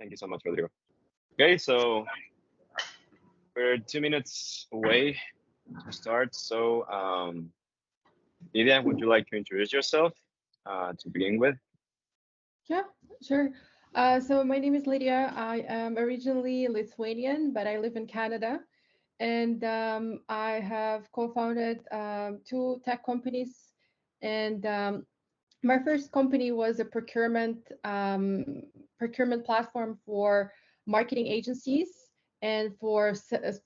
Thank you so much, Rodrigo. Okay, so we're 2 minutes away to start. So, Lidia, would you like to introduce yourself to begin with? Yeah, sure. So my name is Lidia. I am originally Lithuanian, but I live in Canada. And I have co-founded two tech companies. And my first company was a procurement platform for marketing agencies and for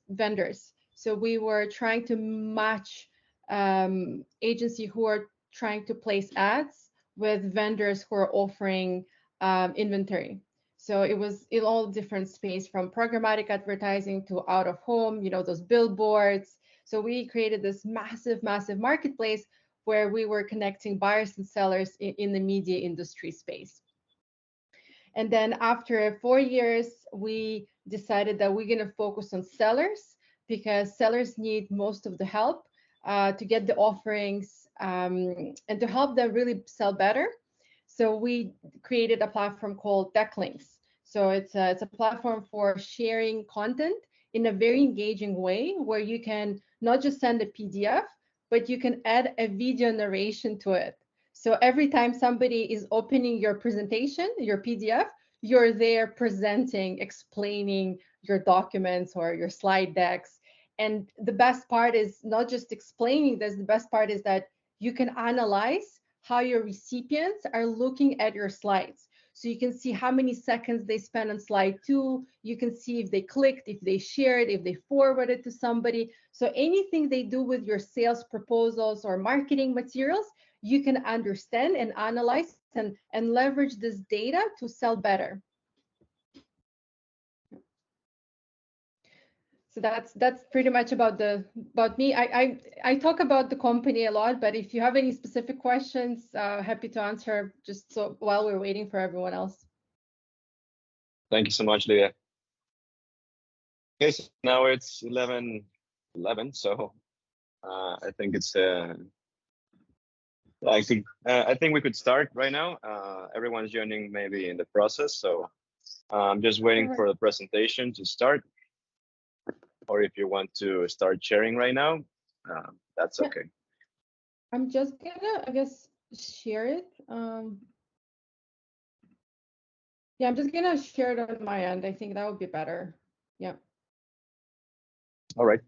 vendors. So we were trying to match agency who are trying to place ads with vendors who are offering inventory. So it was in all different space, from programmatic advertising to out of home, those billboards. So we created this massive, massive marketplace where we were connecting buyers and sellers in the media industry space. And then after 4 years, we decided that we're going to focus on sellers, because sellers need most of the help to get the offerings and to help them really sell better. So we created a platform called DeckLinks. So it's a platform for sharing content in a very engaging way, where you can not just send a PDF, but you can add a video narration to it. So every time somebody is opening your presentation, your PDF, you're there presenting, explaining your documents or your slide decks. And the best part is not just explaining this, the best part is that you can analyze how your recipients are looking at your slides. So you can see how many seconds they spend on slide 2. You can see if they clicked, if they shared, if they forwarded to somebody. So anything they do with your sales proposals or marketing materials, you can understand and analyze and leverage this data to sell better. So that's pretty much about me. I talk about the company a lot, but if you have any specific questions, happy to answer, just so while we're waiting for everyone else. Thank you so much, Lidia. Okay, so now it's 11:11, so I think it's I think we could start right now. Everyone's joining maybe in the process, so I'm just waiting for the presentation to start. Or if you want to start sharing right now, that's okay. I'm just gonna, I guess, share it. Yeah, I'm just gonna share it on my end. I think that would be better. Yeah. All right.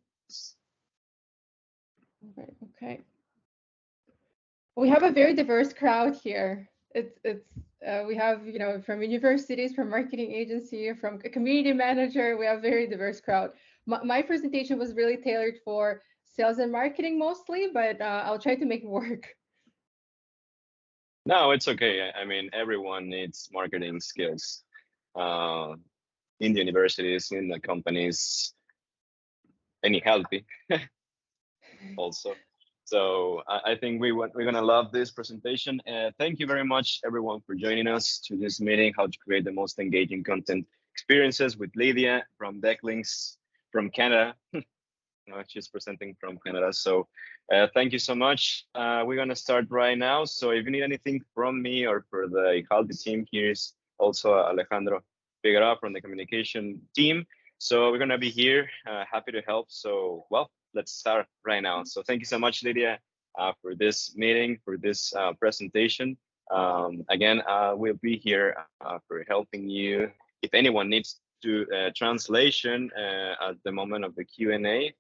All right. Okay. We have a very diverse crowd here. We have, from universities, from marketing agency, from a community manager. We have a very diverse crowd. My presentation was really tailored for sales and marketing mostly, but I'll try to make it work. No, it's okay. I mean, everyone needs marketing skills in the universities, in the companies, any healthy also. So I think we're gonna love this presentation. Thank you very much, everyone, for joining us to this meeting, how to create the most engaging content experiences with Lidia from DeckLinks from Canada. She's presenting from Canada. So thank you so much. We're gonna start right now. So if you need anything from me or for the Ihaldi team, here's also Alejandro Figueroa from the communication team. So we're gonna be here, happy to help. So, well, let's start right now. So thank you so much, Lidia, for this meeting, for this presentation. Again, we'll be here for helping you. If anyone needs to translation at the moment of the Q&A,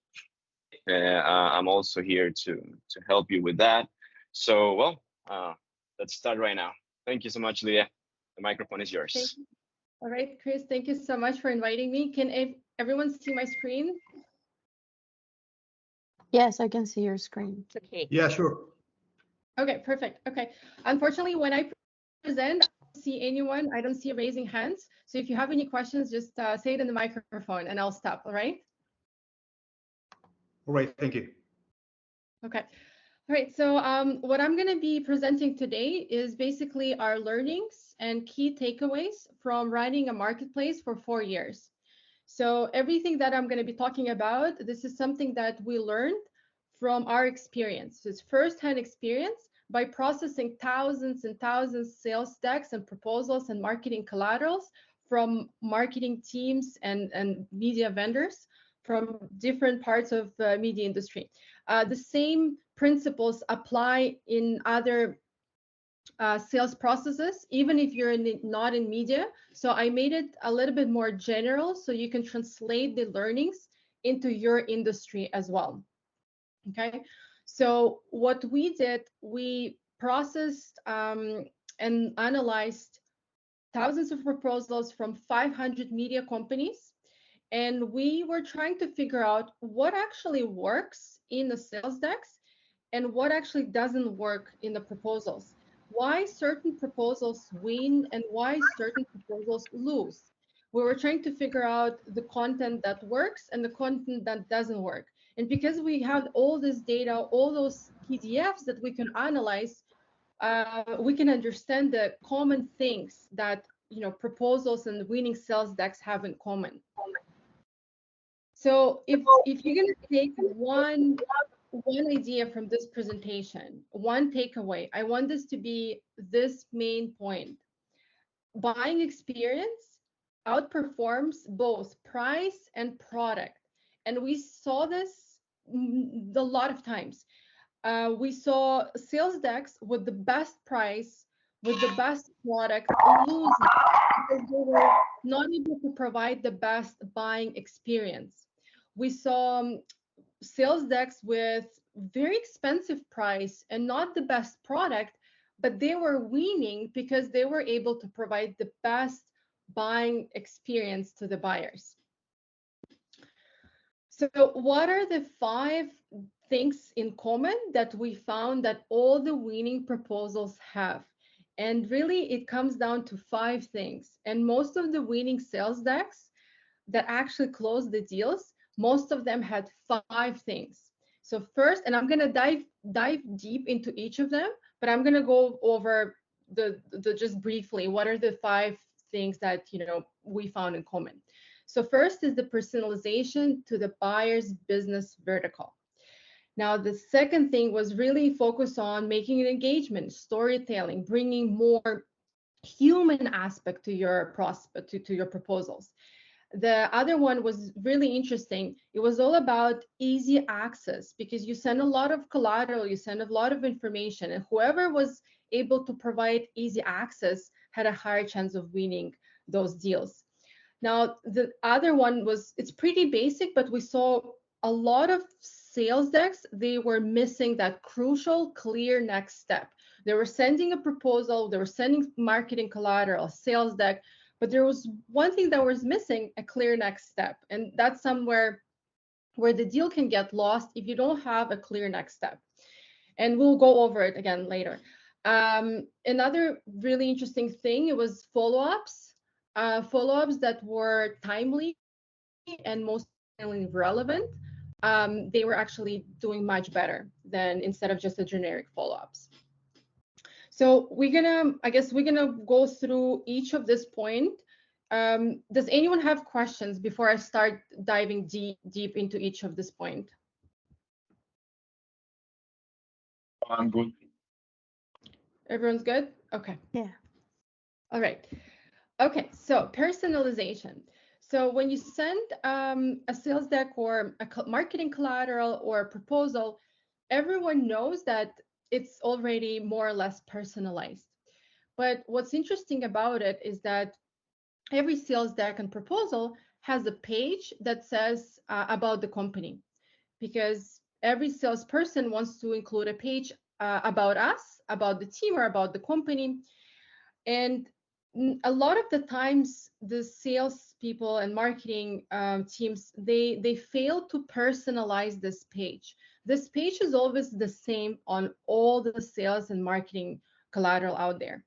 I'm also here to help you with that. So, well, let's start right now. Thank you so much, Lidia. The microphone is yours. All right, Chris, thank you so much for inviting me. Can everyone see my screen? Yes, I can see your screen. Okay. Yeah, sure. Okay, perfect. Okay. Unfortunately, when I present, I don't see anyone. I don't see raising hands. So if you have any questions, just say it in the microphone and I'll stop, all right? All right, thank you. Okay. All right, so what I'm going to be presenting today is basically our learnings and key takeaways from running a marketplace for 4 years. So everything that I'm going to be talking about, this is something that we learned from our experience. So it's firsthand experience by processing thousands and thousands of sales decks and proposals and marketing collaterals from marketing teams and media vendors from different parts of the media industry. The same principles apply in other sales processes, even if you're not in media. So I made it a little bit more general so you can translate the learnings into your industry as well. Okay, so what we did, we processed and analyzed thousands of proposals from 500 media companies, and we were trying to figure out what actually works in the sales decks and what actually doesn't work in the proposals. Why certain proposals win and why certain proposals lose. We were trying to figure out the content that works and the content that doesn't work. And because we had all this data, all those PDFs that we can analyze, we can understand the common things that proposals and winning sales decks have in common. So if you're going to take one idea from this presentation, one takeaway, I want this to be this main point. Buying experience outperforms both price and product. And we saw this a lot of times. We saw sales decks with the best price, with the best product lose because they were not able to provide the best buying experience. We saw sales decks with very expensive price and not the best product, but they were winning because they were able to provide the best buying experience to the buyers. So what are the 5 things in common that we found that all the winning proposals have? And really it comes down to 5 things. And most of the winning sales decks that actually closed the deals, most of them had 5 things. So first, and I'm going to dive deep into each of them, but I'm going to go over the just briefly, what are the 5 things that we found in common. So first is the personalization to the buyer's business vertical. Now, the second thing was really focus on making an engagement, storytelling, bringing more human aspect to your prospect, to your proposals. The other one was really interesting. It was all about easy access because you send a lot of collateral, you send a lot of information, and whoever was able to provide easy access had a higher chance of winning those deals. Now, the other one was, it's pretty basic, but we saw a lot of sales decks, they were missing that crucial, clear next step. They were sending a proposal, they were sending marketing collateral, sales deck, but there was one thing that was missing, a clear next step. And that's somewhere where the deal can get lost if you don't have a clear next step. And we'll go over it again later. Another really interesting thing, it was follow-ups. Follow-ups that were timely and most relevant. They were actually doing much better than instead of just a generic follow-ups. So I guess we're gonna go through each of this point. Does anyone have questions before I start diving deep into each of this point? I'm good. Everyone's good? Okay. Yeah. All right. Okay, so personalization. So when you send a sales deck or a marketing collateral or a proposal, everyone knows that it's already more or less personalized. But what's interesting about it is that every sales deck and proposal has a page that says about the company, because every salesperson wants to include a page about us, about the team, or about the company. And a lot of the times, the sales people and marketing teams, they fail to personalize this page. This page is always the same on all the sales and marketing collateral out there.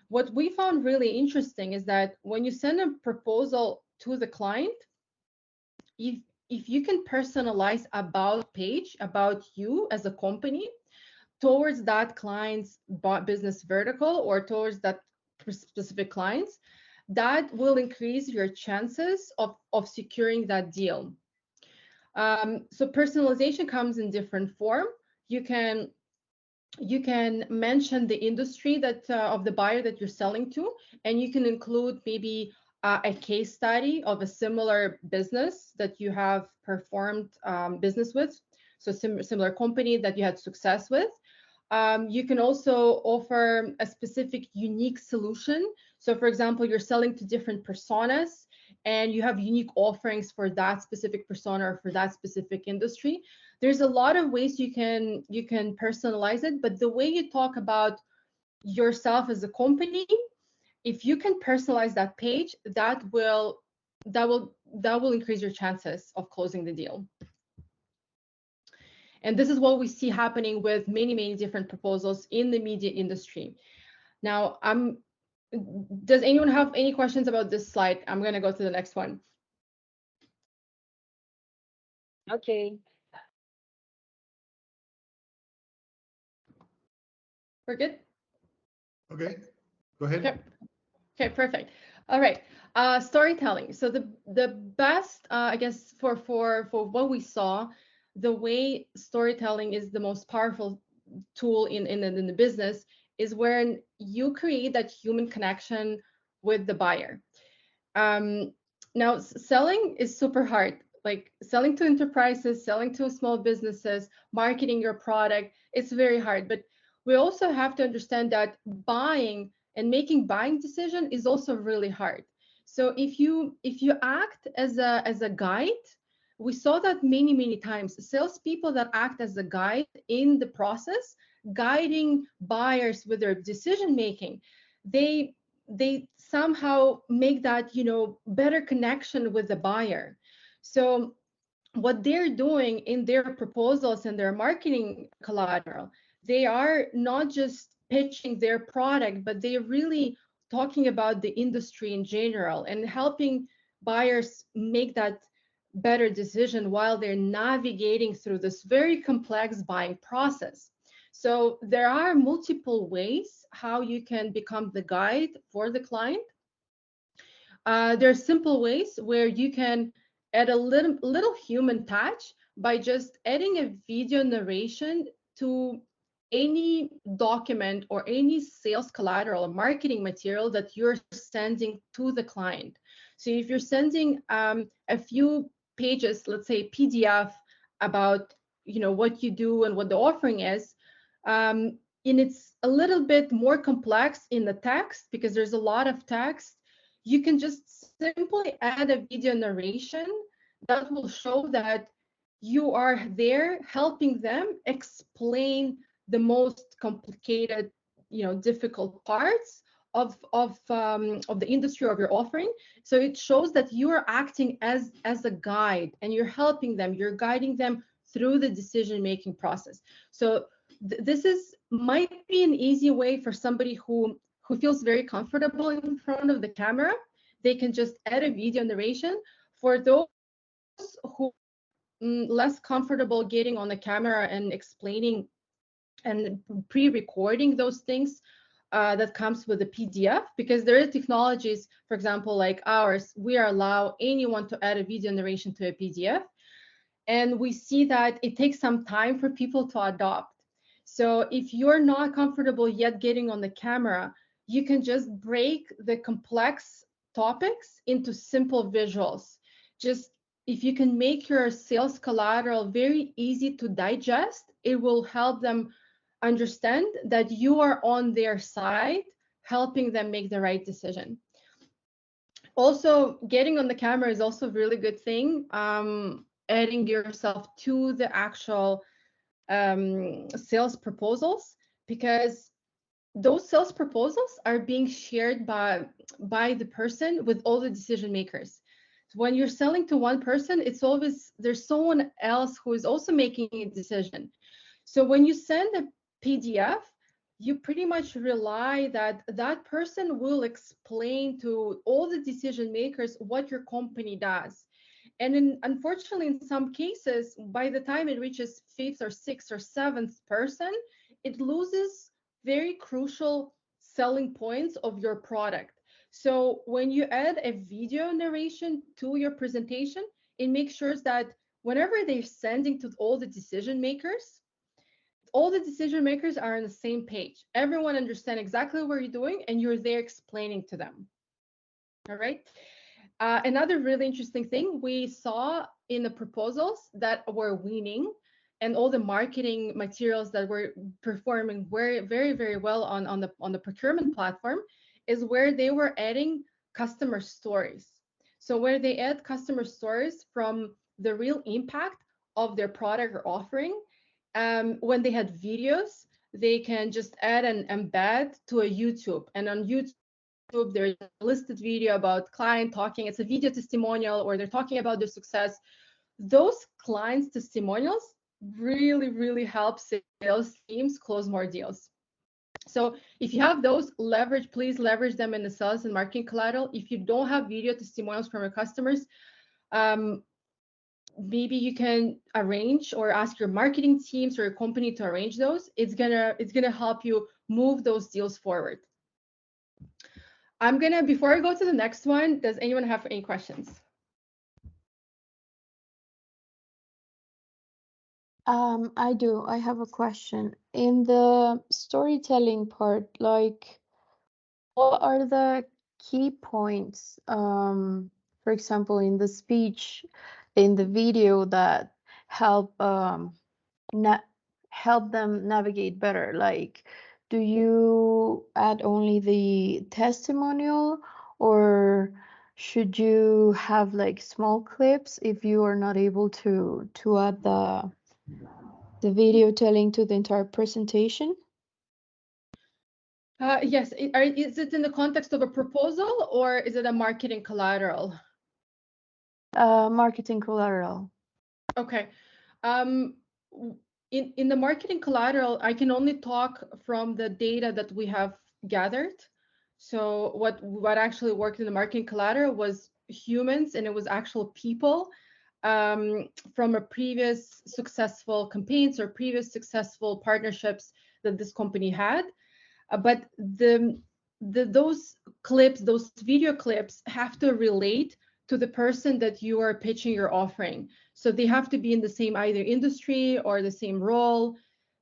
What we found really interesting is that when you send a proposal to the client, if you can personalize about page about you as a company towards that client's business vertical or towards that specific clients, that will increase your chances of securing that deal. So personalization comes in different form. You can mention the industry that of the buyer that you're selling to, and you can include maybe a case study of a similar business that you have performed business with, so similar company that you had success with. You can also offer a specific unique solution. So for example, you're selling to different personas and you have unique offerings for that specific persona or for that specific industry. There's a lot of ways you can personalize it, but the way you talk about yourself as a company, if you can personalize that page, that will increase your chances of closing the deal. And this is what we see happening with many different proposals in the media industry. Now, does anyone have any questions about this slide? I'm going to go to the next one. Okay. We're good? Okay, go ahead. Okay, perfect. All right. Storytelling. So the best, I guess, for what we saw, the way storytelling is the most powerful tool in the business is when you create that human connection with the buyer. Now, selling is super hard. Like selling to enterprises, selling to small businesses, marketing your product, it's very hard. But we also have to understand that buying and making buying decision is also really hard. So if you act as a guide, we saw that many times. Salespeople that act as a guide in the process, guiding buyers with their decision making, they somehow make that better connection with the buyer. So what they're doing in their proposals and their marketing collateral, they are not just pitching their product, but they're really talking about the industry in general and helping buyers make that better decision while they're navigating through this very complex buying process. So there are multiple ways how you can become the guide for the client. There are simple ways where you can add a little human touch by just adding a video narration to any document or any sales collateral or marketing material that you're sending to the client. So if you're sending a few pages, let's say PDF, about what you do and what the offering is, and it's a little bit more complex in the text because there's a lot of text, you can just simply add a video narration that will show that you are there helping them explain the most complicated, difficult parts of the industry of your offering. So it shows that you are acting as a guide and you're helping them, you're guiding them through the decision-making process. So this might be an easy way for somebody who feels very comfortable in front of the camera. They can just add a video narration. For those who less comfortable getting on the camera and explaining and pre-recording those things, that comes with a PDF, because there are technologies, for example, like ours, we allow anyone to add a video narration to a PDF. And we see that it takes some time for people to adopt. So if you're not comfortable yet getting on the camera, you can just break the complex topics into simple visuals. Just if you can make your sales collateral very easy to digest, it will help them understand that you are on their side, helping them make the right decision. Also, getting on the camera is also a really good thing. Adding yourself to the actual sales proposals, because those sales proposals are being shared by the person with all the decision makers. So when you're selling to one person, it's always there's someone else who is also making a decision. So when you send a PDF, you pretty much rely that that person will explain to all the decision makers what your company does. And unfortunately, in some cases, by the time it reaches fifth or sixth or seventh person, it loses very crucial selling points of your product. So when you add a video narration to your presentation, it makes sure that whenever they're sending to all the decision makers are on the same page. Everyone understands exactly what you're doing, and you're there explaining to them. All right. Another really interesting thing we saw in the proposals that were winning and all the marketing materials that were performing very well on the procurement platform is where they were adding customer stories. So where they add customer stories from the real impact of their product or offering. When they had videos, they can just add and embed to a YouTube. And on YouTube, there's a listed video about client talking. It's a video testimonial, or they're talking about their success. Those clients' testimonials really help sales teams close more deals. So if you have those, please leverage them in the sales and marketing collateral. If you don't have video testimonials from your customers, maybe you can arrange or ask your marketing teams or your company to arrange those. It's gonna help you move those deals forward. Before I go to the next one, does anyone have any questions? I do. I have a question. In the storytelling part, like, what are the key points, for example, in the speech, in the video that help help them navigate better? Like, do you add only the testimonial, or should you have like small clips if you are not able to add the video telling to the entire presentation? Yes. Is it in the context of a proposal, or is it a marketing collateral? Marketing collateral. Okay. In the marketing collateral, I can only talk from the data that we have gathered. So what actually worked in the marketing collateral was humans, and it was actual people from a previous successful campaigns or previous successful partnerships that this company had. But those clips, those video clips, have to relate to the person that you are pitching your offering. So they have to be in the same either industry or the same role,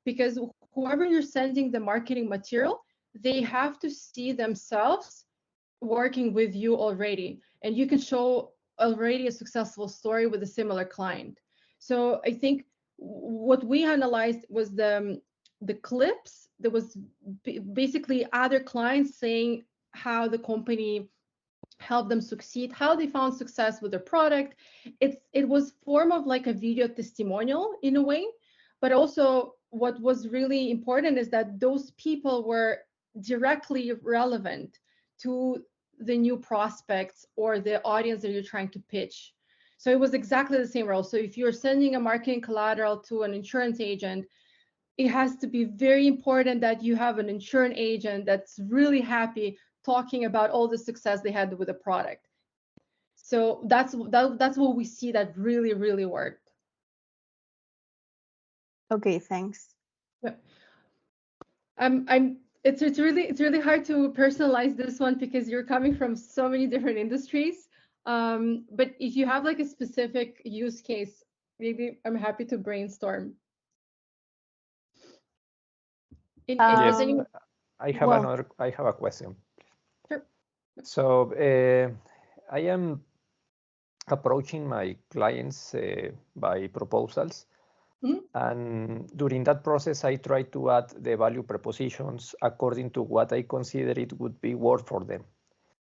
because whoever you're sending the marketing material, they have to see themselves working with you already, and you can show already a successful story with a similar client. So I think what we analyzed was the clips. There was basically other clients saying how the company helped them succeed, how they found success with their product. It was form of like a video testimonial in a way, but also what was really important is that those people were directly relevant to the new prospects or the audience that you're trying to pitch. So it was exactly the same role. So if you're sending a marketing collateral to an insurance agent, it has to be very important that you have an insurance agent that's really happy talking about all the success they had with the product. So that's what we see that really worked. Okay, thanks. It's really hard to personalize this one because you're coming from so many different industries. But if you have like a specific use case, maybe I'm happy to brainstorm. Yes, Anyone... I have a question. Sure. So I am approaching my clients by proposals. Mm-hmm. And during that process, I try to add the value propositions according to what I consider it would be worth for them.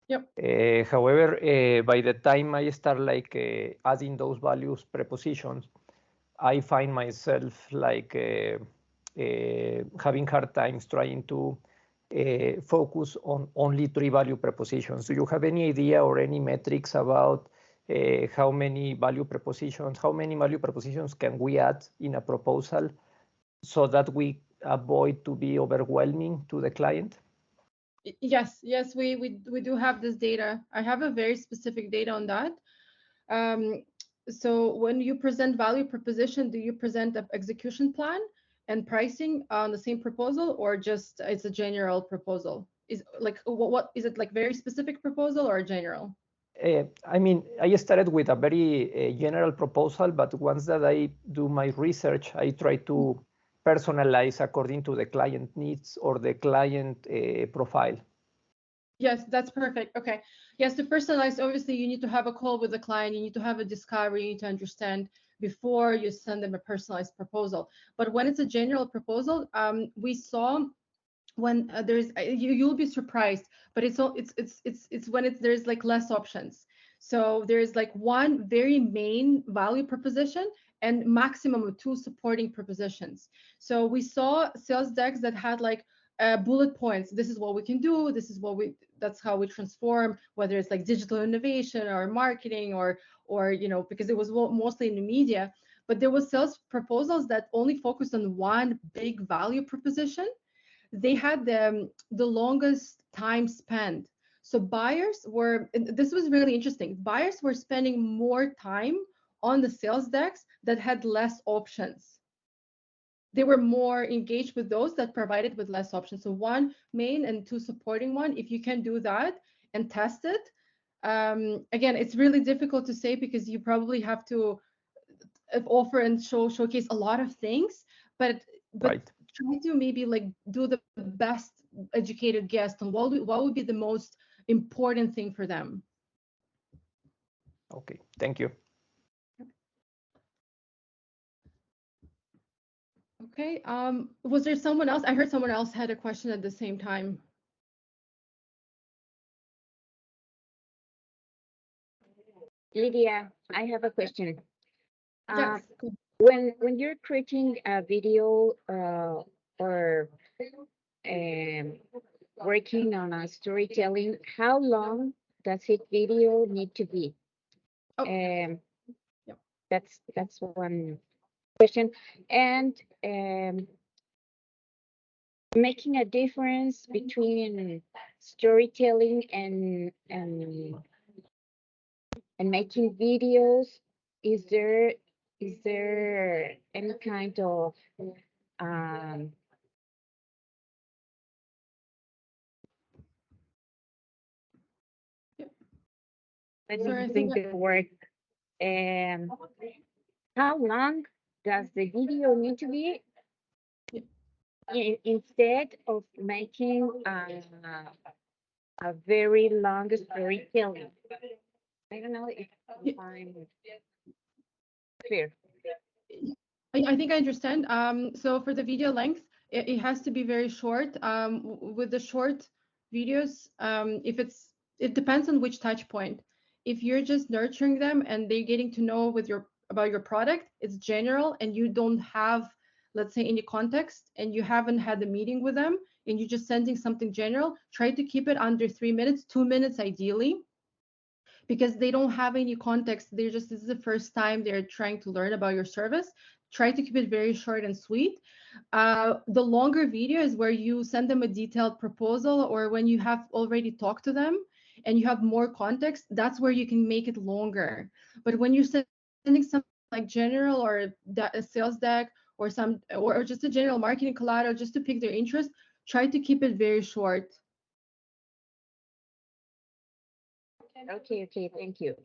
Yep. However, by the time I start like adding those values prepositions, I find myself like having hard times trying to focus on only 3 value propositions. Do you have any idea or any metrics about how many value propositions can we add in a proposal so that we avoid to be overwhelming to the client? Yes, we do have this data. I have a very specific data on that. So when you present value proposition, do you present an execution plan and pricing on the same proposal, or just it's a general proposal? Is like what is it, like very specific proposal or general? I mean, I started with a very general proposal, but once that I do my research, I try to personalize according to the client needs or the client profile. Yes, that's perfect. Okay. Yes, to personalize, obviously you need to have a call with the client, you need to have a discovery, you need to understand before you send them a personalized proposal. But when it's a general proposal, we saw when there's you'll be surprised, but it's when there's like less options. So there's like one very main value proposition and maximum of 2 supporting propositions. So we saw sales decks that had like bullet points. This is what we can do. This is what we. That's how we transform. Whether it's like digital innovation or marketing or because it was mostly in the media. But there was sales proposals that only focused on one big value proposition. They had the longest time spent. So buyers were, and this was really interesting. Buyers were spending more time on the sales decks that had less options. They were more engaged with those that provided with less options. So 1 main and 2 supporting one. If you can do that and test it, again, it's really difficult to say because you probably have to offer and showcase a lot of things, but Right. try to maybe like do the best educated guess on what would be the most important thing for them. Okay, thank you. Okay, was there someone else? I heard someone else had a question at the same time. Lydia, I have a question. Yes. When you're creating a video or working on a storytelling, how long does it video need to be? Oh. Um, Yep. That's one question. And making a difference between storytelling and making videos, is there any kind of let me think the word. How long does the video need to be instead of making a very long storytelling? I don't know if I'm clear. I think I understand. So for the video length, it has to be very short. With the short videos, it depends on which touch point. If you're just nurturing them and they're getting to know about your product, it's general and you don't have, let's say, any context and you haven't had a meeting with them and you're just sending something general, try to keep it under 3 minutes, 2 minutes ideally, because they don't have any context. This is the first time they're trying to learn about your service. Try to keep it very short and sweet. The longer video is where you send them a detailed proposal, or when you have already talked to them and you have more context, that's where you can make it longer. But when you're sending something like general or a sales deck or just a general marketing collateral just to pick their interest, try to keep it very short. Okay, thank you.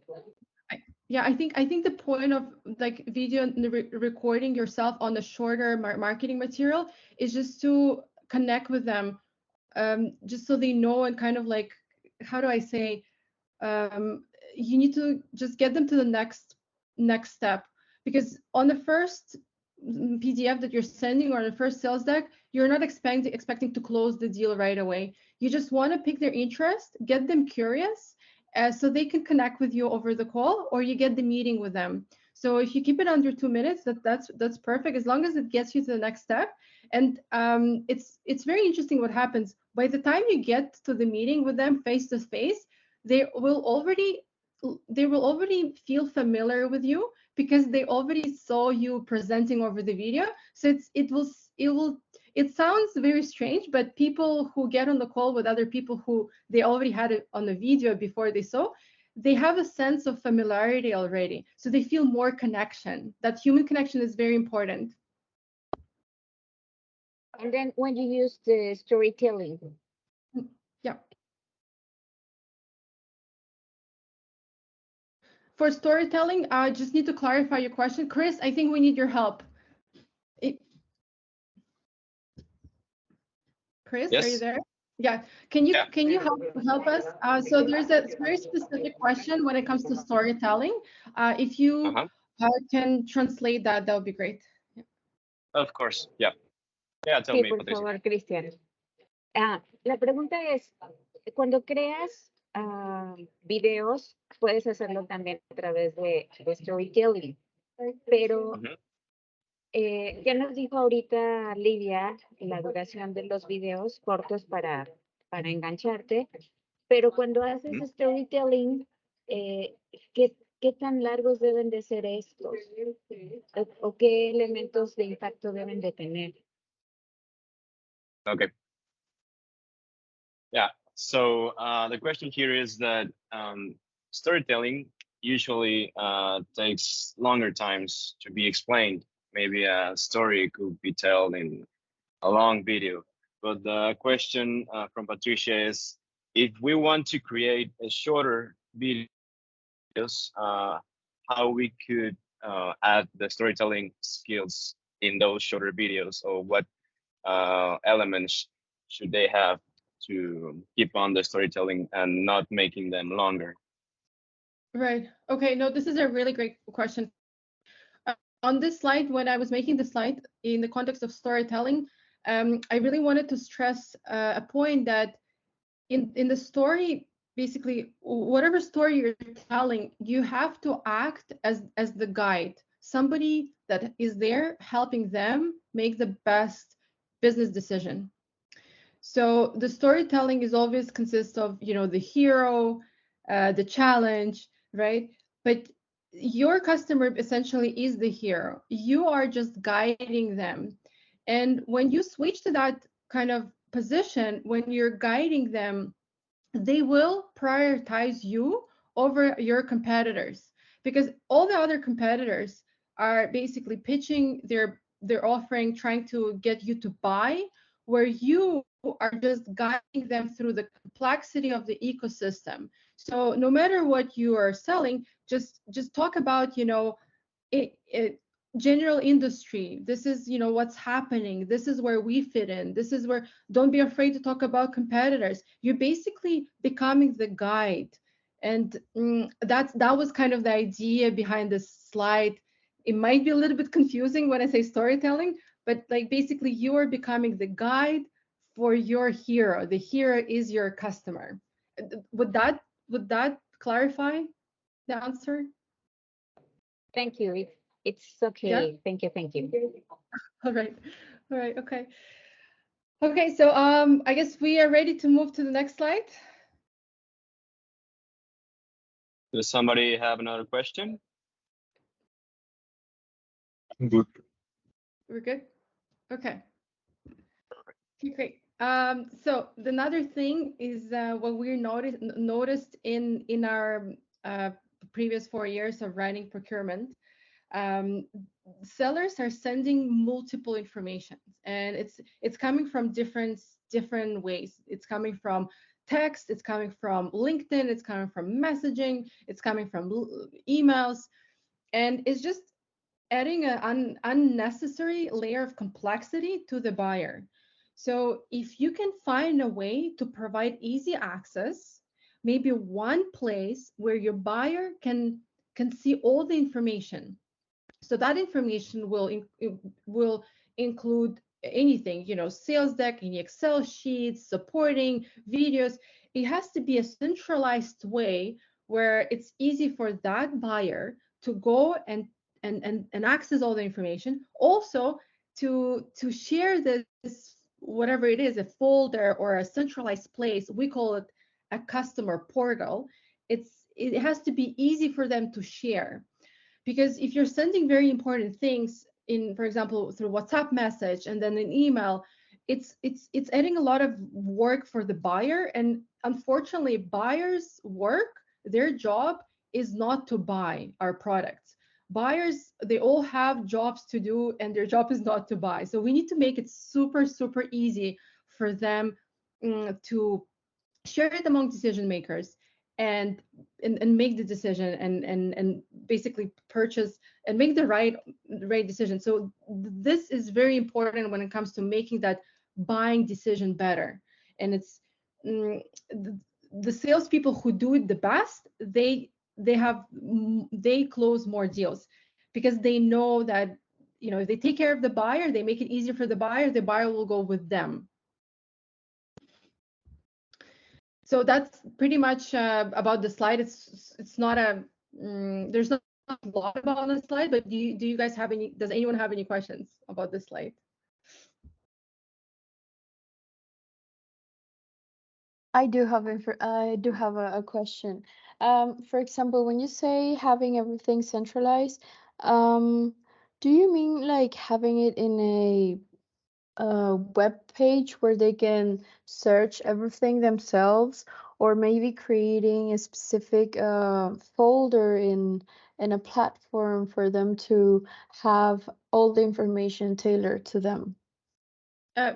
Yeah, I think the point of like video recording yourself on the shorter marketing material is just to connect with them, just so they know, and kind of like, how do I say, you need to just get them to the next step, because on the first PDF that you're sending or the first sales deck, you're not expecting to close the deal right away. You just want to pick their interest, get them curious, so they can connect with you over the call, or you get the meeting with them. So if you keep it under 2 minutes, that's perfect, as long as it gets you to the next step. And it's very interesting what happens by the time you get to the meeting with them face to face. They will already feel familiar with you because they already saw you presenting over the video. So it sounds very strange, but people who get on the call with other people who they already had it on the video before they saw, they have a sense of familiarity already. So they feel more connection. That human connection is very important. And then when you use the storytelling. Yeah. For storytelling, I just need to clarify your question. Chris, I think we need your help. Chris, Yes. are you there? Yeah, can you help us? So there's a very specific question when it comes to storytelling. If you can translate that, that would be great. Of course, yeah. Tell Sí, me, por Patricia. favor, Cristian. La pregunta es, cuando creas videos, puedes hacerlo también a través de storytelling, pero ya nos dijo ahorita Lidia la duración de los videos cortos para engancharte, pero cuando haces storytelling, ¿qué tan largos deben de ser estos? ¿O qué elementos de impacto deben de tener? Okay. Yeah. So the question here is that storytelling usually takes longer times to be explained. Maybe a story could be told in a long video. But the question from Patricia is, if we want to create a shorter videos, how we could add the storytelling skills in those shorter videos, or what elements should they have to keep on the storytelling and not making them longer? Right. Okay. No, this is a really great question. On this slide, when I was making the slide in the context of storytelling, I really wanted to stress a point that in the story, basically, whatever story you're telling, you have to act as the guide, somebody that is there helping them make the best business decision. So the storytelling is always consists of, the hero, the challenge, right? But your customer essentially is the hero. You are just guiding them. And when you switch to that kind of position, when you're guiding them, they will prioritize you over your competitors, because all the other competitors are basically pitching their offering, trying to get you to buy, where you are just guiding them through the complexity of the ecosystem. So no matter what you are selling, just talk about general industry. This is what's happening. This is where we fit in. This is where, don't be afraid to talk about competitors. You're basically becoming the guide. And that was kind of the idea behind this slide. It might be a little bit confusing when I say storytelling, but like basically you are becoming the guide for your hero. The hero is your customer. Would that clarify the answer? Thank you. It's okay. Yeah? Thank you. All right. Okay. Okay, so I guess we are ready to move to the next slide. Does somebody have another question? Good. We're good? Okay. Great. So another thing is what we noticed in our previous 4 years of running procurement. Sellers are sending multiple information, and it's coming from different ways. It's coming from text, it's coming from LinkedIn, it's coming from messaging, it's coming from emails, and it's just adding an unnecessary layer of complexity to the buyer. So if you can find a way to provide easy access, maybe one place where your buyer can see all the information. So that information will include anything, sales deck, any Excel sheets, supporting videos. It has to be a centralized way where it's easy for that buyer to go and access all the information. Also to share this, whatever it is, a folder or a centralized place. We call it a customer portal. It has to be easy for them to share. Because if you're sending very important things in, for example, through WhatsApp message and then an email, it's adding a lot of work for the buyer. And unfortunately, buyers' work, their job is not to buy our products. Buyers, they all have jobs to do, and their job is not to buy. So we need to make it super, super easy for them to share it among decision makers and make the decision and basically purchase and make the right decision. So this is very important when it comes to making that buying decision better. and it's the salespeople who do it the best, they close more deals because they know that, you know, if they take care of the buyer, they make it easier for the buyer will go with them. So that's pretty much about the slide. It's not a there's not a lot about on the slide, but do you guys have any? Does anyone have any questions about this slide? I do have a question. For example, when you say having everything centralized, do you mean like having it in a web page where they can search everything themselves, or maybe creating a specific folder in a platform for them to have all the information tailored to them?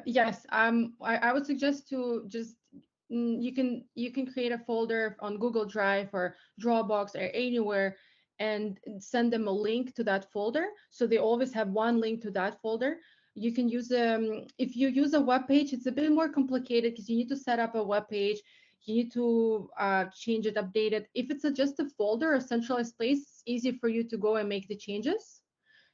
Yes, I would suggest to just you can create a folder on Google Drive or Dropbox or anywhere and send them a link to that folder, so they always have one link to that folder. You can use if you use a web page, it's a bit more complicated because you need to set up a web page, you need to change it, update it. If it's just a folder, a centralized place, it's easy for you to go and make the changes.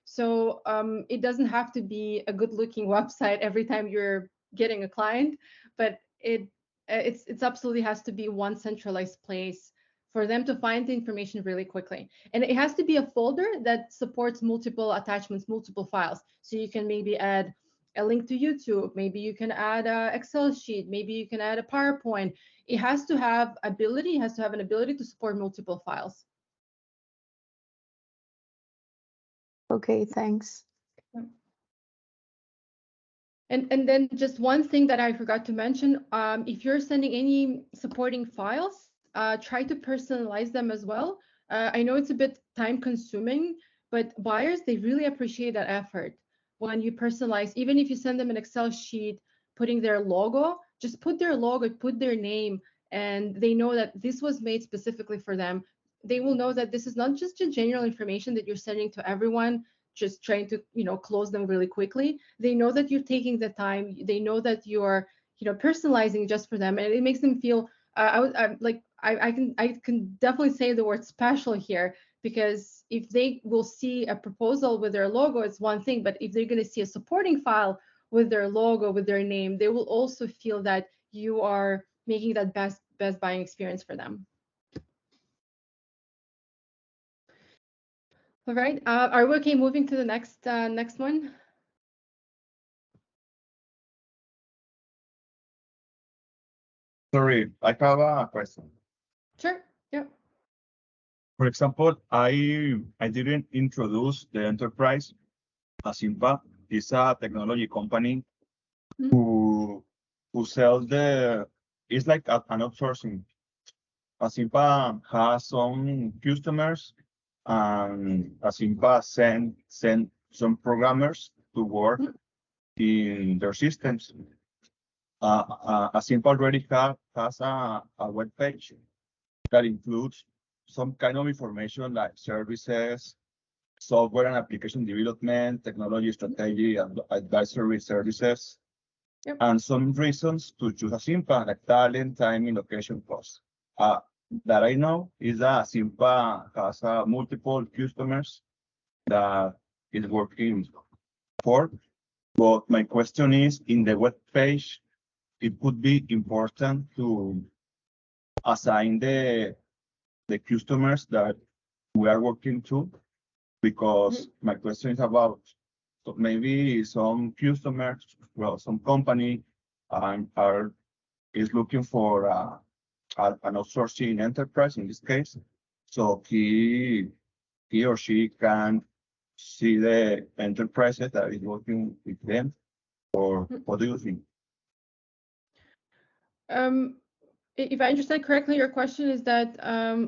So it doesn't have to be a good-looking website every time you're getting a client, but it's absolutely has to be one centralized place for them to find the information really quickly. And it has to be a folder that supports multiple attachments, multiple files. So you can maybe add a link to YouTube, maybe you can add an Excel sheet, maybe you can add a PowerPoint. It has to have an ability to support multiple files. Okay, thanks. And then just one thing that I forgot to mention, if you're sending any supporting files, try to personalize them as well. I know it's a bit time consuming, but buyers, they really appreciate that effort. When you personalize, even if you send them an Excel sheet, putting their logo, just put their logo, put their name, and they know that this was made specifically for them. They will know that this is not just general information that you're sending to everyone, just trying to, you know, close them really quickly. They know that you're taking the time. They know that you're, you know, personalizing just for them, and it makes them feel. I can definitely say the word special here, because if they will see a proposal with their logo, it's one thing, but if they're going to see a supporting file with their logo, with their name, they will also feel that you are making that best buying experience for them. All right, are we okay moving to the next one? Sorry, I have a question. Sure, yeah. For example, I didn't introduce the enterprise. Asimpa is a technology company who sells it's like an outsourcing. Asimpa has some customers, and Asimpa send some programmers to work in their systems. Asimpa already has a web page that includes some kind of information like services, software and application development, technology strategy, and advisory services, and some reasons to choose Asimpa, like talent, timing, location, cost. That I know is that Asimpa has multiple customers that is working for. But my question is, in the web page, it could be important to assign the customers that we are working to, because my question is about, so maybe some customers, well, some company is looking for an outsourcing enterprise in this case, so he or she can see the enterprises that is working with them, or what do you think? If I understand correctly, your question is that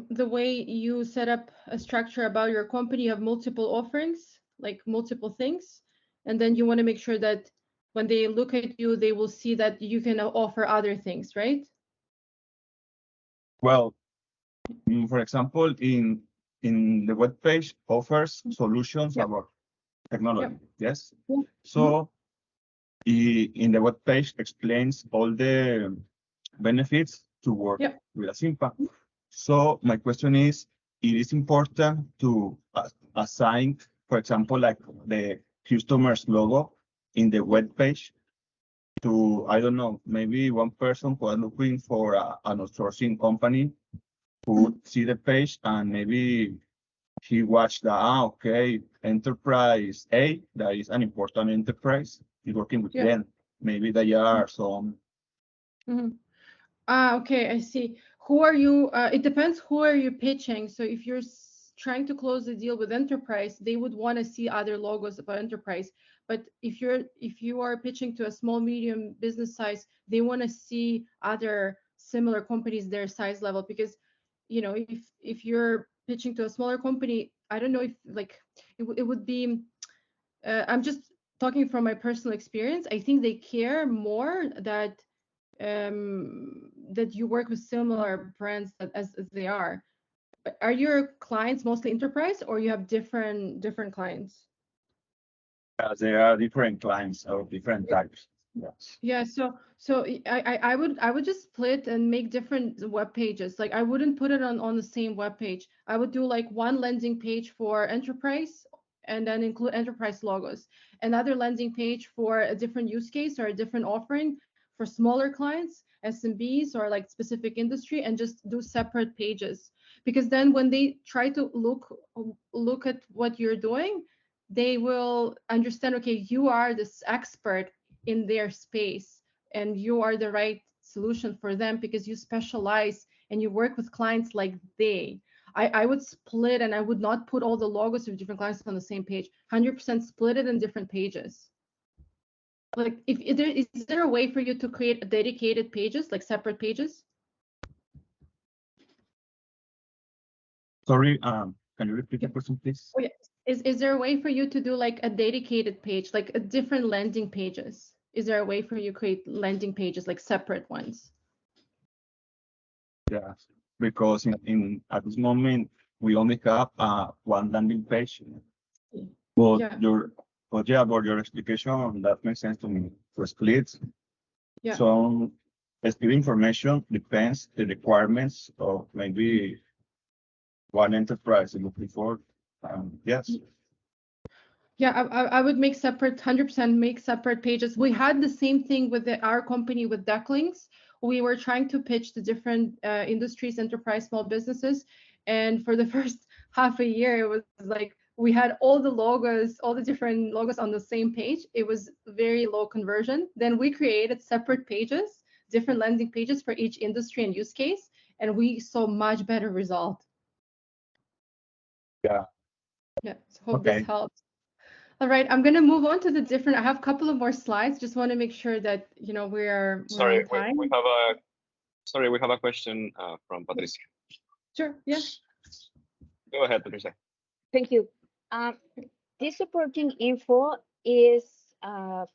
the way you set up a structure about your company, you have multiple offerings, like multiple things, and then you want to make sure that when they look at you, they will see that you can offer other things, right? Well, for example, in the web page offers solutions about technology, yes? So in the web page explains all the benefits to work Yep. with a SIMPA. So my question is, it is important to assign, for example, like the customer's logo in the web page to, I don't know, maybe one person who are looking for an outsourcing company who would see the page and maybe he watched okay, enterprise A, that is an important enterprise, he's working with Yeah. them. Maybe they are some. Okay, I see. Who are you? It depends who are you pitching. So if you're trying to close the deal with enterprise, they would want to see other logos about enterprise. But if you are pitching to a small medium business size, they want to see other similar companies their size level, because if you're pitching to a smaller company, I don't know if like it would be I'm just talking from my personal experience. I think they care more that that you work with similar brands as they are. Are your clients mostly enterprise, or you have different clients? There are different clients of different types. Yes. Yeah, so I would just split and make different web pages. Like I wouldn't put it on the same web page. I would do like one landing page for enterprise and then include enterprise logos. Another landing page for a different use case or a different offering for smaller clients, SMBs, or like specific industry, and just do separate pages. Because then when they try to look at what you're doing, they will understand, okay, you are this expert in their space and you are the right solution for them because you specialize and you work with clients like they. I would split, and I would not put all the logos of different clients on the same page. 100% split it in different pages. Like is there a way for you to create dedicated pages, like separate pages? Sorry, can you repeat the question, please? Oh, yeah. Is there a way for you to do like a dedicated page, like a different landing pages? Is there a way for you to create landing pages, like separate ones? Yeah, because at this moment we only have one landing page. But Yeah. about your explication, that makes sense to me. For splits, Yeah. some split information depends the requirements of maybe one enterprise looking for. Yes. Yeah, I would make separate, 100% make separate pages. We had the same thing with our company with DeckLinks. We were trying to pitch to different industries, enterprise, small businesses. And for the first half a year, it was like we had all the logos, all the different logos on the same page. It was very low conversion. Then we created separate pages, different landing pages for each industry and use case. And we saw much better result. Yeah. Yeah, so hope this helps. All right, I'm going to move on to the different. I have a couple of more slides. Just want to make sure that we're Sorry, on time. we have a question from Patricia. Sure. Yes. Go ahead, Patricia. Thank you. This supporting info is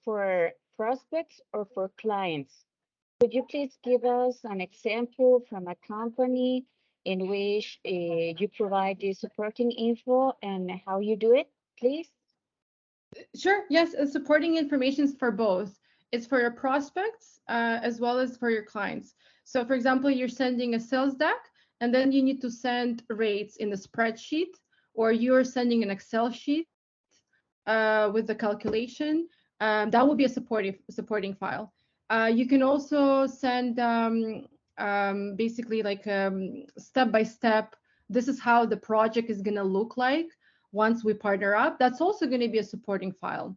for prospects or for clients. Could you please give us an example from a company in which you provide this supporting info and how you do it, please? Sure. Yes, supporting information is for both. It's for your prospects as well as for your clients. So, for example, you're sending a sales deck, and then you need to send rates in the spreadsheet, or you're sending an Excel sheet with the calculation. That will be a supporting file. You can also send basically like step by step. This is how the project is going to look like once we partner up. That's also going to be a supporting file.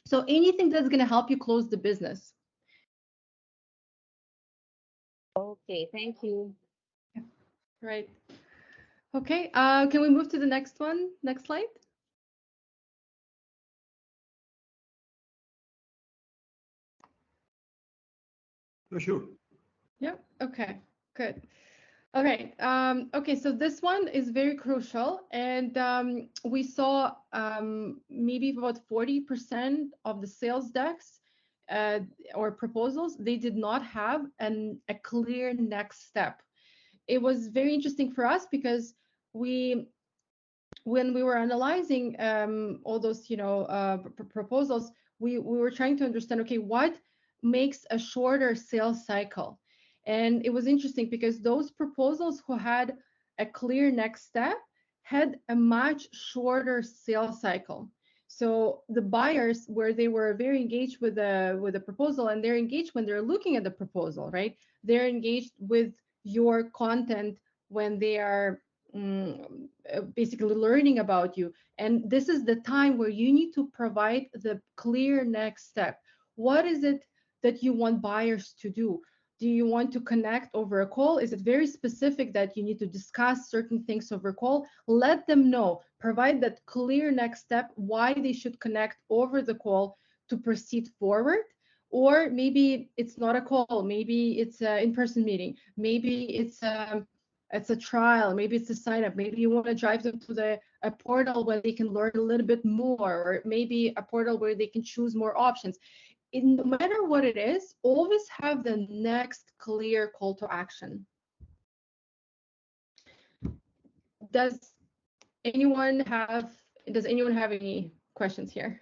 So anything that's going to help you close the business. Okay, thank you. Right. Okay, can we move to the next one? Next slide. Sure. Yeah, okay, good. Okay, okay, so this one is very crucial, and we saw maybe about 40% of the sales decks or proposals, they did not have a clear next step. It was very interesting for us because when we were analyzing all those proposals, we were trying to understand, okay, what makes a shorter sales cycle? And it was interesting because those proposals who had a clear next step had a much shorter sales cycle. So the buyers, where they were very engaged with the proposal, and they're engaged when they're looking at the proposal, right? They're engaged with your content when they are basically learning about you. And this is the time where you need to provide the clear next step. What is it that you want buyers to do? Do you want to connect over a call? Is it very specific that you need to discuss certain things over call? Let them know. Provide that clear next step, why they should connect over the call to proceed forward. Or maybe it's not a call. Maybe it's an in-person meeting. Maybe it's a trial. Maybe it's a sign up. Maybe you want to drive them to a portal where they can learn a little bit more, or maybe a portal where they can choose more options. No matter what it is, always have the next clear call to action. Does anyone have any questions here?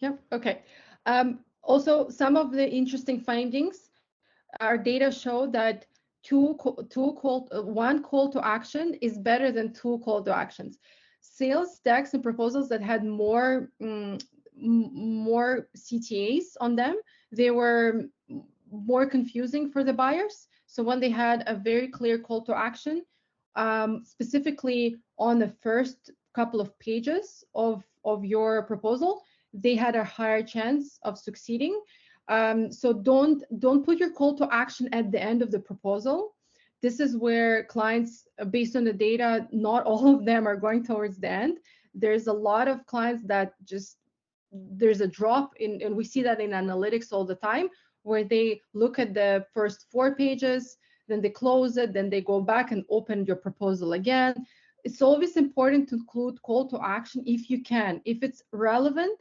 Yep. Okay. Also, some of the interesting findings, our data show that one call to action is better than two call to actions. Sales decks and proposals that had more CTAs on them, they were more confusing for the buyers. So when they had a very clear call to action, specifically on the first couple of pages of your proposal, they had a higher chance of succeeding. So don't put your call to action at the end of the proposal. This is where clients, based on the data, not all of them are going towards the end. There's a lot of clients that just, there's a drop in, and we see that in analytics all the time, where they look at the first 4 pages, then they close it, then they go back and open your proposal again. It's always important to include call to action if you can. If it's relevant,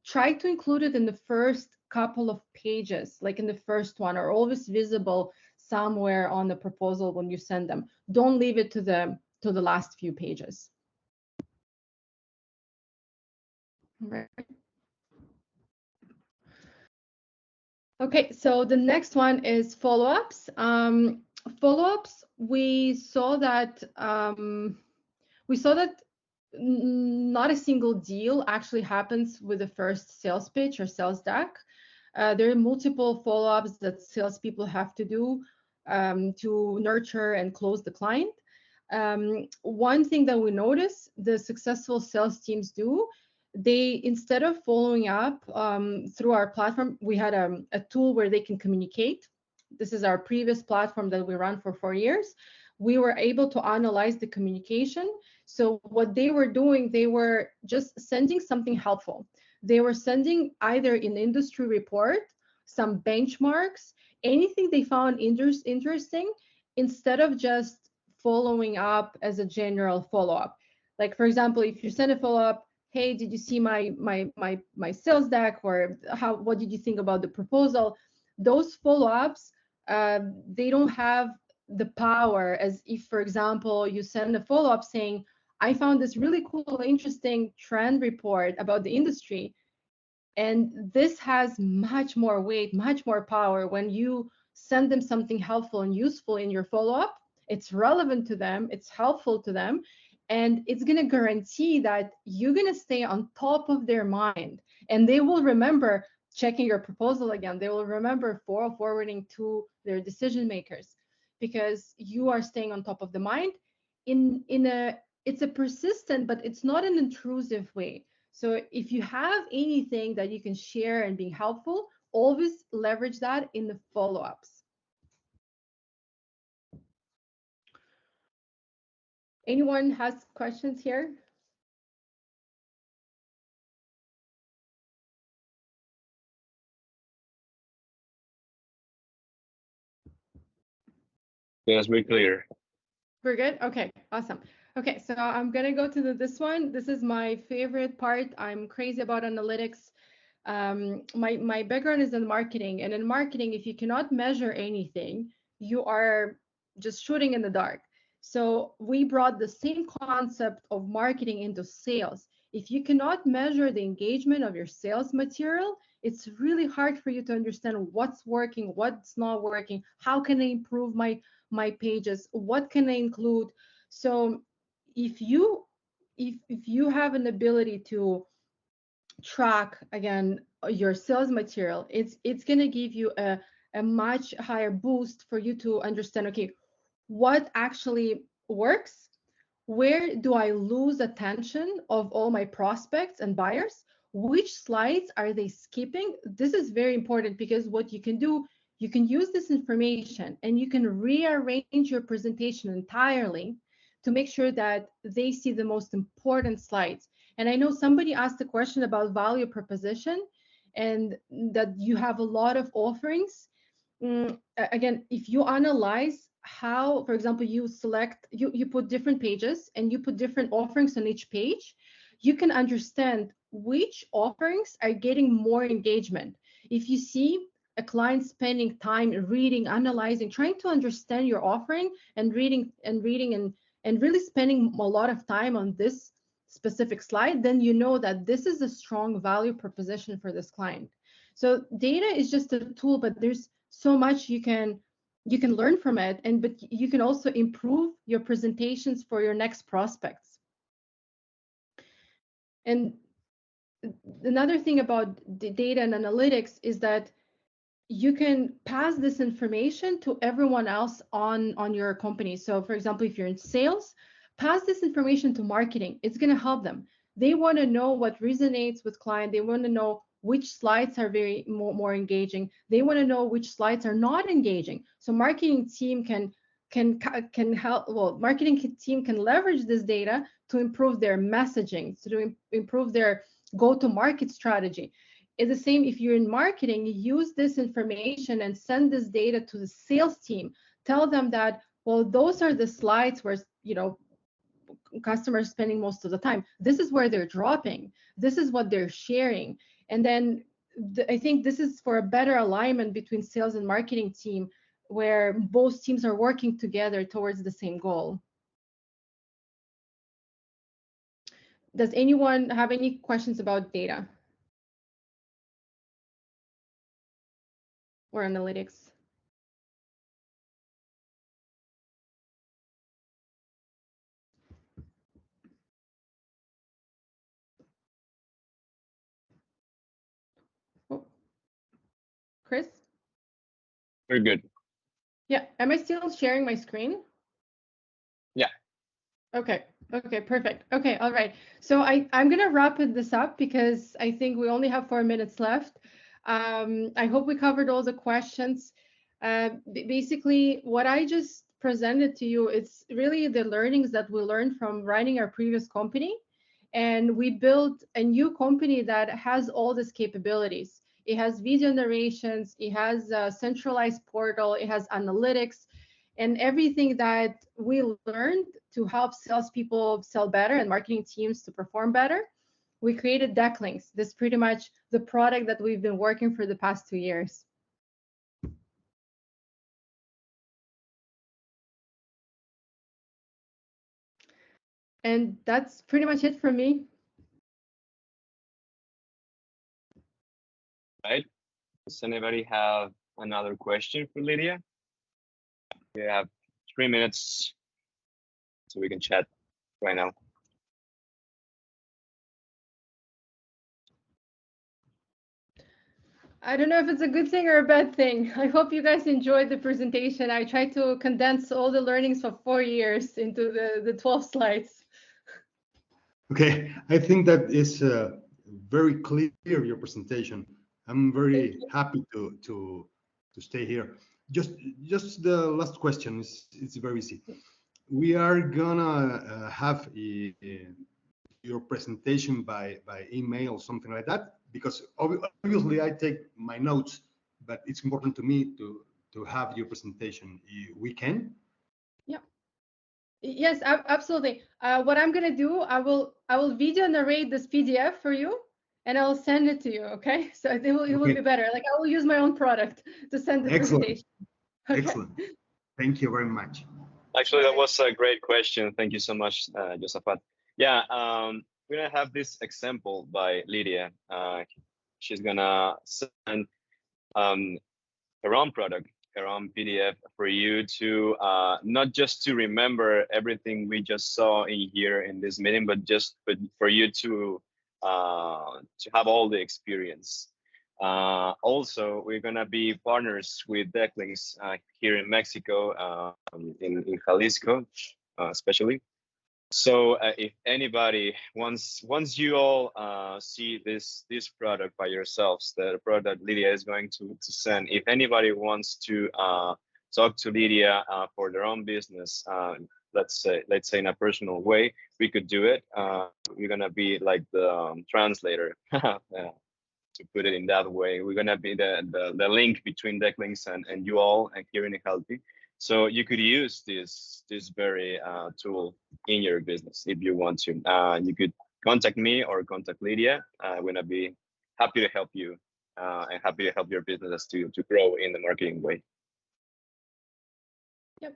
try to include it in the first couple of pages, like in the first one, or always visible somewhere on the proposal when you send them. Don't leave it to the last few pages. Right. Okay, so the next one is follow-ups. Follow-ups, we saw that not a single deal actually happens with the first sales pitch or sales deck. There are multiple follow-ups that salespeople have to do to nurture and close the client. One thing that we notice the successful sales teams do, they, instead of following up through our platform, we had a tool where they can communicate. This is our previous platform that we ran for 4 years. We were able to analyze the communication. So what they were doing, they were just sending something helpful. They were sending either an industry report, some benchmarks, anything they found interesting, instead of just following up as a general follow-up. Like, for example, if you send a follow-up, hey, did you see my sales deck, or what did you think about the proposal? Those follow-ups, they don't have the power as if, for example, you send a follow-up saying, I found this really cool, interesting trend report about the industry. And this has much more weight, much more power when you send them something helpful and useful in your follow-up. It's relevant to them, it's helpful to them, and it's going to guarantee that you're going to stay on top of their mind, and they will remember checking your proposal again. They will remember forwarding to their decision makers, because you are staying on top of the mind it's a persistent, but it's not an intrusive way. So if you have anything that you can share and being helpful, always leverage that in the follow-ups. Anyone has questions here? Yes, we're clear. We're good? Okay, awesome. Okay, so I'm gonna go to this one. This is my favorite part. I'm crazy about analytics. My background is in marketing, and in marketing, if you cannot measure anything, you are just shooting in the dark. So we brought the same concept of marketing into sales. If you cannot measure the engagement of your sales material, it's really hard for you to understand what's working, what's not working, how can I improve my pages, what can I include. So if you have an ability to track again your sales material, it's going to give you a much higher boost for you to understand, okay, what actually works, where do I lose attention of all my prospects and buyers, which slides are they skipping. This is very important, because what you can do, you can use this information and you can rearrange your presentation entirely to make sure that they see the most important slides. And I know somebody asked a question about value proposition and that you have a lot of offerings. Again, if you analyze how, for example, you put different pages and you put different offerings on each page, you can understand which offerings are getting more engagement. If you see a client spending time reading, analyzing, trying to understand your offering and reading and really spending a lot of time on this specific slide, then you know that this is a strong value proposition for this client. So data is just a tool, but there's so much you can learn from it, but you can also improve your presentations for your next prospects. And another thing about the data and analytics is that you can pass this information to everyone else on your company. So for example, if you're in sales, pass this information to marketing. It's going to help them. They want to know what resonates with client. They want to know which slides are more engaging. They want to know which slides are not engaging. So marketing team can help. Well, marketing team can leverage this data to improve their messaging, to improve their go-to-market strategy. It's the same if you're in marketing, you use this information and send this data to the sales team. Tell them that, well, those are the slides where, customers spending most of the time. This is where they're dropping. This is what they're sharing. And then I think this is for a better alignment between sales and marketing team, where both teams are working together towards the same goal. Does anyone have any questions about data or analytics? Oh. Chris? Very good. Yeah, am I still sharing my screen? Yeah. Okay, perfect. Okay, all right. So I'm gonna wrap this up because I think we only have 4 minutes left. I hope we covered all the questions. Basically, what I just presented to you, it's really the learnings that we learned from running our previous company. And we built a new company that has all these capabilities. It has video narrations, it has a centralized portal, it has analytics, and everything that we learned to help salespeople sell better and marketing teams to perform better. We created DeckLinks. This is pretty much the product that we've been working for the past 2 years. And that's pretty much it for me. Right. Does anybody have another question for Lidia? We have 3 minutes, so we can chat right now. I don't know if it's a good thing or a bad thing. I hope you guys enjoyed the presentation. I tried to condense all the learnings for 4 years into the 12 slides. Okay, I think that is very clear, your presentation. I'm very happy to stay here. Just the last question it's very easy. We are gonna have your presentation by email or something like that, because obviously I take my notes, but it's important to me to have your presentation. We can? Yeah. Yes, absolutely. What I'm gonna do, I will video narrate this PDF for you, and I'll send it to you. Okay, so it will be better. Like I will use my own product to send the presentation. Okay. Excellent. Thank you very much. Actually, that was a great question. Thank you so much, Josaphat. Yeah, we're gonna have this example by Lidia. She's gonna send her own product, her own PDF for you to not just to remember everything we just saw in here in this meeting, but for you to have all the experience. Also, we're gonna be partners with DeckLinks here in Mexico, in Jalisco, especially. So if anybody once you all see this product by yourselves, the product Lidia is going to send, if anybody wants to talk to Lidia for their own business, let's say in a personal way, we could do it. We're gonna be like the translator. To put it in that way, we're gonna be the link between DeckLinks and you all and here in Healthy. So you could use this very tool in your business if you want to. You could contact me or contact Lidia. I'm gonna be happy to help you and happy to help your business to grow in the marketing way. Yep.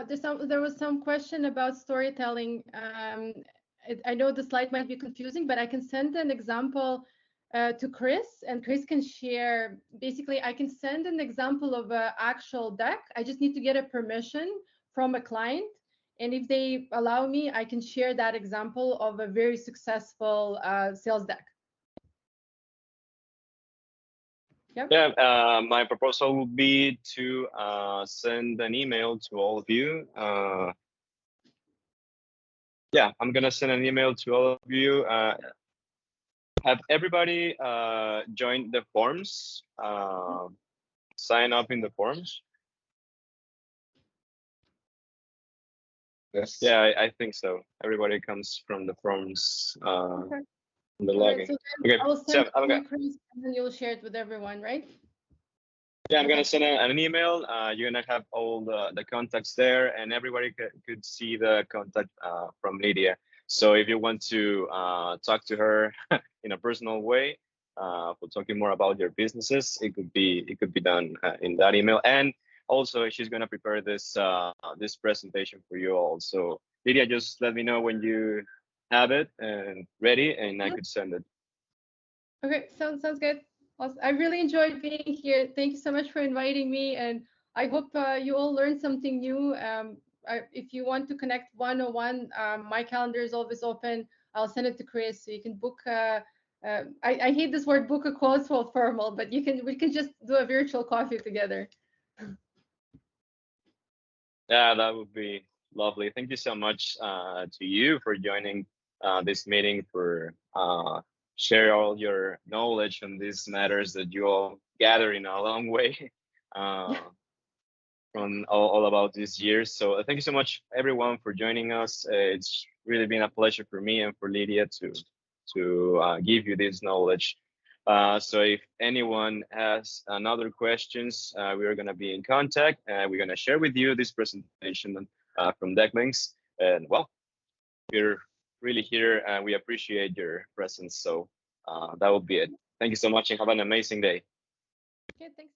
There was some question about storytelling. I know the slide might be confusing, but I can send an example to Chris, and Chris can share. Basically, I can send an example of an actual deck. I just need to get a permission from a client, and if they allow me, I can share that example of a very successful sales deck. Yep. Yeah, my proposal would be to send an email to all of you. Yeah, I'm gonna send an email to all of you. Have everybody joined the forms? Sign up in the forms? Yes. Yeah, I think so. Everybody comes from the forms. Okay. The All right, login. so Okay, I will send so it I'm to gonna, you, Chris, and then you'll share it with everyone, right? yeah, I'm Okay. gonna send an email. You're gonna have all the contacts there, and everybody could see the contact from Lidia. So if you want to talk to her in a personal way, for talking more about your businesses, it could be done in that email. And also, she's gonna prepare this this presentation for you all. So Lidia, just let me know when you have it and ready, and I could send it. Okay, sounds good. Awesome. I really enjoyed being here. Thank you so much for inviting me, and I hope you all learned something new. If you want to connect one-on-one, my calendar is always open. I'll send it to Chris, so you can book. I hate this word, book a call so formal, but we can just do a virtual coffee together. Yeah, that would be lovely. Thank you so much to you for joining this meeting, for share all your knowledge on these matters that you all gather in a long way from all about these years. So thank you so much, everyone, for joining us. It's really been a pleasure for me and for Lidia to give you this knowledge. So if anyone has another questions, we are going to be in contact, and we're going to share with you this presentation from DeckLinks. And well, we're really here, and we appreciate your presence. So that will be it. Thank you so much, and have an amazing day. Okay, thanks.